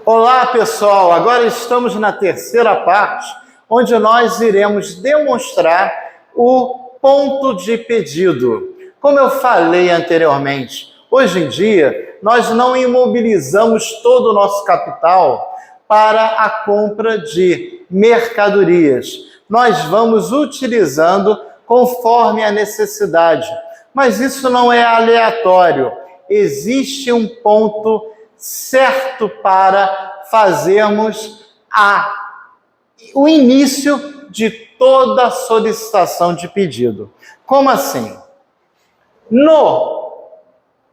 Olá, pessoal! Agora estamos na terceira parte, onde nós iremos demonstrar o ponto de pedido. Como eu falei anteriormente, hoje em dia, nós não imobilizamos todo o nosso capital para a compra de mercadorias. Nós vamos utilizando conforme a necessidade. Mas isso não é aleatório. Existe um ponto certo para fazermos o início de toda a solicitação de pedido. Como assim? No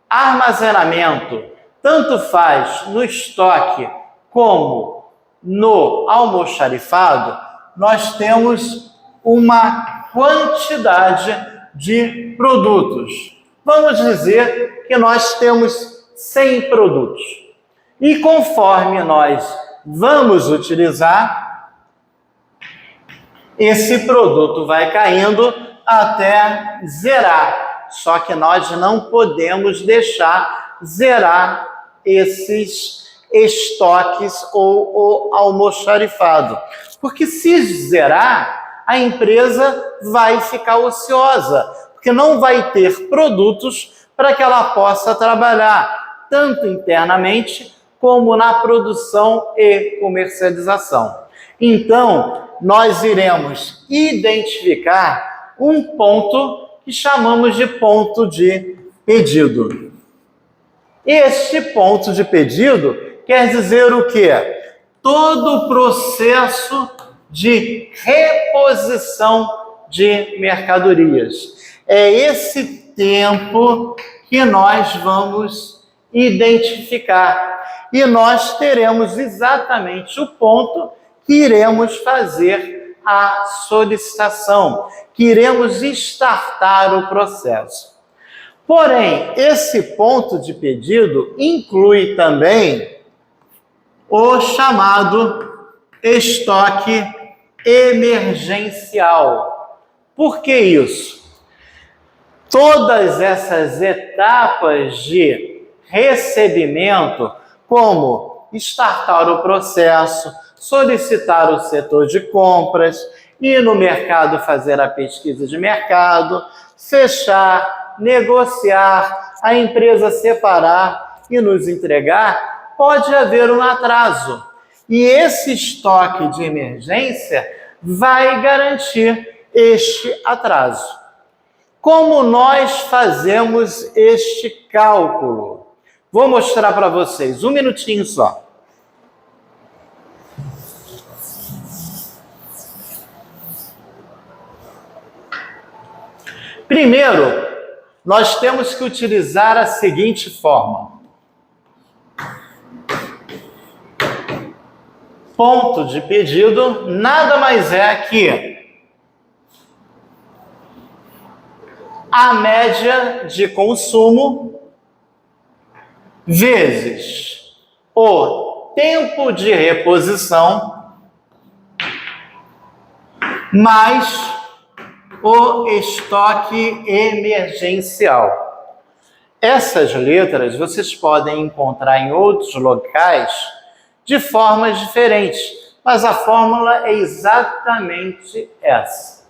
armazenamento, tanto faz no estoque como no almoxarifado, nós temos uma quantidade de produtos. Vamos dizer que nós temos 100 produtos. E conforme nós vamos utilizar, esse produto vai caindo até zerar. Só que nós não podemos deixar zerar esses estoques ou o almoxarifado. Porque se zerar, a empresa vai ficar ociosa, porque não vai ter produtos para que ela possa trabalhar, tanto internamente como na produção e comercialização. Então, nós iremos identificar um ponto que chamamos de ponto de pedido. Este ponto de pedido quer dizer o quê? Todo o processo de reposição de mercadorias. É esse tempo que nós vamos identificar. E nós teremos exatamente o ponto que iremos fazer a solicitação, que iremos startar o processo. Porém, esse ponto de pedido inclui também o chamado estoque emergencial. Por que isso? Todas essas etapas de recebimento, como startar o processo, solicitar o setor de compras, ir no mercado fazer a pesquisa de mercado, fechar, negociar, a empresa separar e nos entregar, pode haver um atraso. E esse estoque de emergência vai garantir este atraso. Como nós fazemos este cálculo? Vou mostrar para vocês, um minutinho só. Primeiro, nós temos que utilizar a seguinte forma. Ponto de pedido nada mais é que a média de consumo vezes o tempo de reposição mais o estoque emergencial. Essas letras vocês podem encontrar em outros locais de formas diferentes, mas a fórmula é exatamente essa.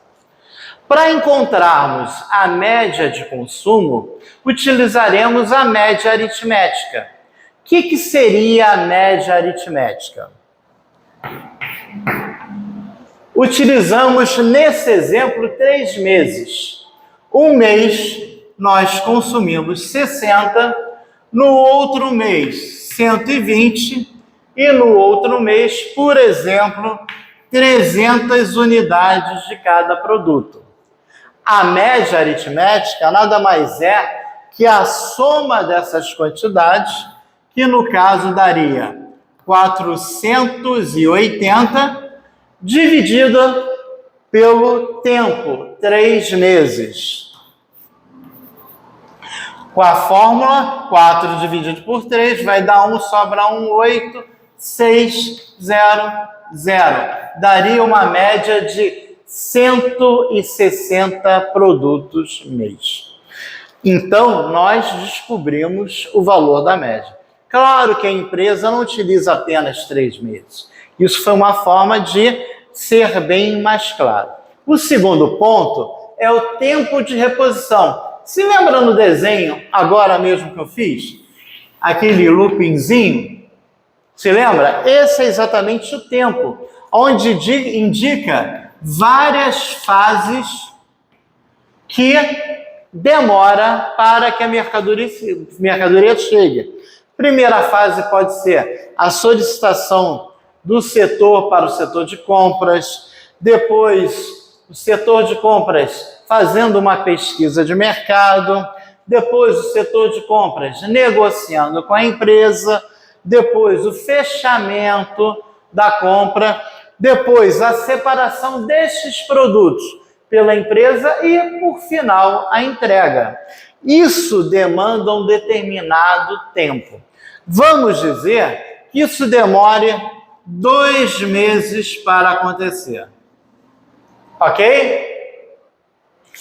Para encontrarmos a média de consumo, utilizaremos a média aritmética. O que seria a média aritmética? Utilizamos nesse exemplo 3 meses. Um mês nós consumimos 60, no outro mês 120 e no outro mês, por exemplo, 300 unidades de cada produto. A média aritmética nada mais é que a soma dessas quantidades, que no caso daria 480, dividida pelo tempo, 3 meses. Com a fórmula, 4 dividido por 3 vai dar 1, sobra 1, 8, 6, 0, 0. Daria uma média de 160 produtos mês. Então, nós descobrimos o valor da média. Claro que a empresa não utiliza apenas 3 meses. Isso foi uma forma de ser bem mais claro. O segundo ponto é o tempo de reposição. Se lembra no desenho, agora mesmo que eu fiz? Aquele loopingzinho? Se lembra? Esse é exatamente o tempo, onde indica várias fases que demora para que a mercadoria chegue. Primeira fase pode ser a solicitação do setor para o setor de compras, depois o setor de compras fazendo uma pesquisa de mercado, depois o setor de compras negociando com a empresa, depois o fechamento da compra, depois a separação destes produtos pela empresa e, por final, a entrega. Isso demanda um determinado tempo. Vamos dizer que isso demore 2 meses para acontecer. Ok?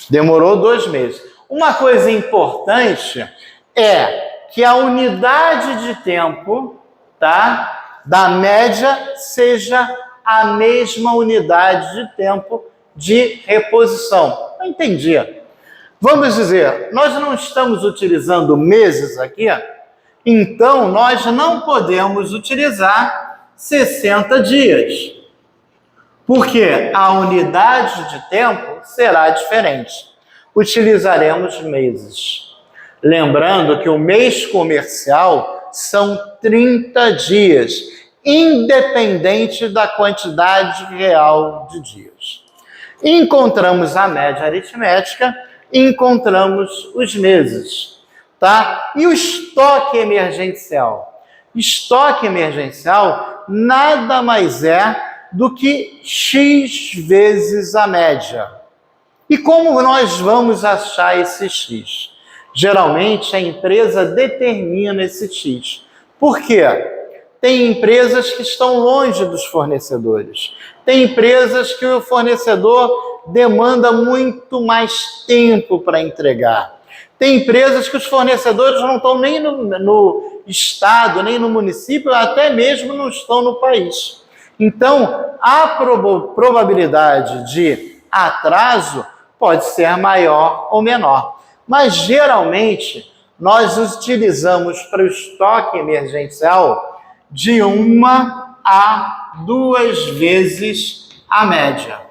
Demorou 2 meses. Uma coisa importante é que a unidade de tempo, tá, da média seja a mesma unidade de tempo de reposição. Não entendi. Vamos dizer, nós não estamos utilizando meses aqui, então nós não podemos utilizar 60 dias, porque a unidade de tempo será diferente. Utilizaremos meses. Lembrando que o mês comercial são 30 dias, independente da quantidade real de dias. Encontramos a média aritmética, encontramos os meses, tá? E o estoque emergencial? Estoque emergencial nada mais é do que X vezes a média. E como nós vamos achar esse X? Geralmente a empresa determina esse X. Por quê? Tem empresas que estão longe dos fornecedores. Tem empresas que o fornecedor demanda muito mais tempo para entregar. Tem empresas que os fornecedores não estão nem no estado, nem no município, até mesmo não estão no país. Então, a probabilidade de atraso pode ser maior ou menor. Mas, geralmente, nós utilizamos para o estoque emergencial de 1 a 2 vezes a média.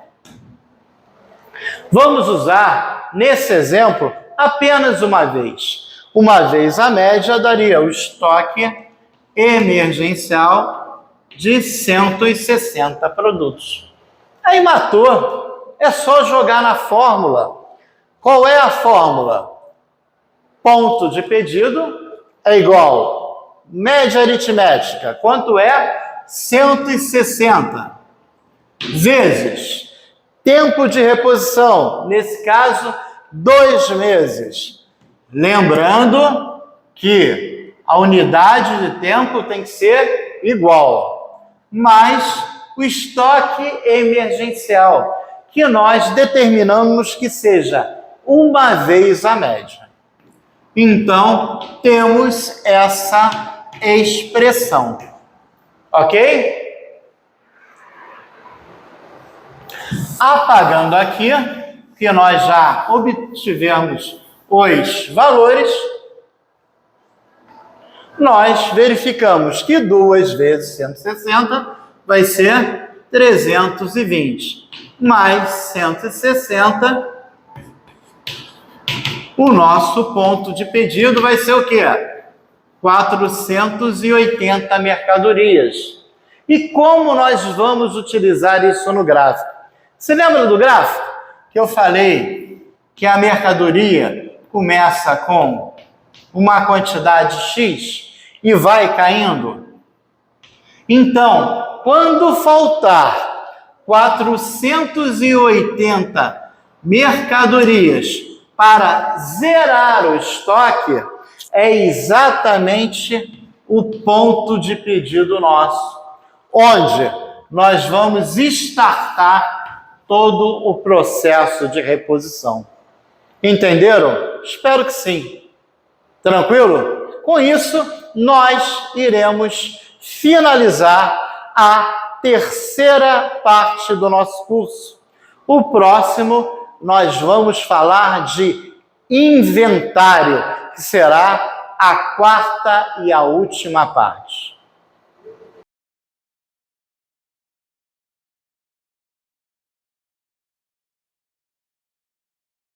Vamos usar, nesse exemplo, apenas uma vez. Uma vez a média daria o estoque emergencial de 160 produtos. Aí matou. É só jogar na fórmula. Qual é a fórmula? Ponto de pedido é igual média aritmética. Quanto é? 160 vezes tempo de reposição. Nesse caso, 2 meses. Lembrando que a unidade de tempo tem que ser igual, mais o estoque emergencial, que nós determinamos que seja 1 vez a média. Então, temos essa expressão. Ok? Apagando aqui, que nós já obtivemos os valores, nós verificamos que 2 vezes 160 vai ser 320, mais 160, o nosso ponto de pedido vai ser o quê? 480 mercadorias. E como nós vamos utilizar isso no gráfico? Você lembra do gráfico que eu falei que a mercadoria começa com uma quantidade X e vai caindo? Então, quando faltar 480 mercadorias para zerar o estoque, é exatamente o ponto de pedido nosso, onde nós vamos startar todo o processo de reposição. Entenderam? Espero que sim. Tranquilo? Com isso, nós iremos finalizar a terceira parte do nosso curso. O próximo, nós vamos falar de inventário, que será a quarta e a última parte.